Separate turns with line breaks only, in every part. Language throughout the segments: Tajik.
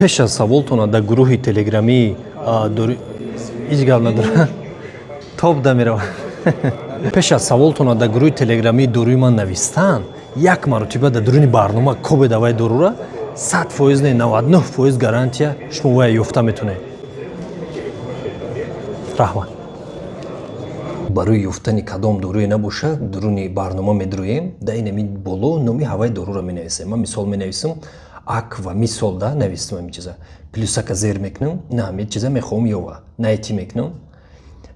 пеш аз саволтона дар гурӯҳи телеграмӣ ҳеҷ гап надорам тоб дамерава. Пеш аз саволтона дар гурӯҳи телеграмии дорӯи ман навистан, як маротиба дар дуруни барнома коби давай дорура 100% не 99% гарантия шумо вая ёфта метонед. Раҳмат. барои ёфтани кадом дорӯе набоша дуруни барнома медурӯем дар ин ами боло номи ҳаваи дорура менависем. Ман мисол менависам аква мисол да навистам ами чиза плюсака зер мекунам на ами чиза мехоҳам ёва найти мекунам.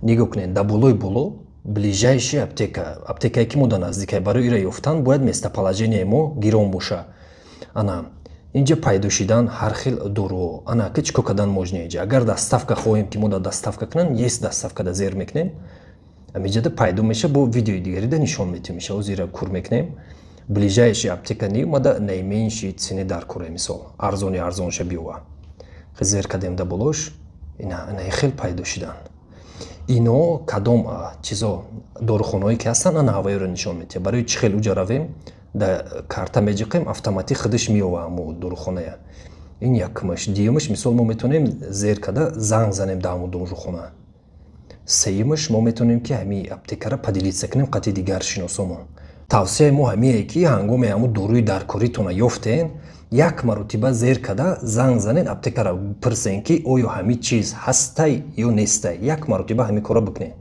нигоҳ кунед дар болои боло ближайши аптекае ки мо дар наздикае барои ира ёфтан бояд местоположение мо гирон боша. ана инҷа пайдо шидан ҳар хел доруҳо ана ки чӣ кор кардан можнеҷа агар доставка хоҳем ки мо дар доставка кунам есть доставка да зер мекунем амиҷада пайдо меша бо видеои дигари да нишон метимиша озира кур мекунем ближайши аптека ниомада найменши цене дар куре мисол арзонша биёва зер кардем да болош ина хел пайдо шидан. ино кадом чизо дорухонаое ки ҳастан ана ҳаваеро нишон метиҳад барои чӣ хел уҷа равем да карта меҷиқем автоматик худаш меёва ҳамо дорухонае. ин якумаш. дуюмаш мисол мо метонем зер карда занг занем да ҳамо дорухона. сеюмаш мо метонем ки ҳами аптекара падилиса кунем қати дигар шиносомон. тавсияи мо ҳамие ки ҳангоме ҳамо дорӯи даркоритона ёфтен як маротиба зер карда занг занен аптекара пурсен ки оё ҳами чиз ҳастай ё нестай. як маротиба ҳами кора бикунед.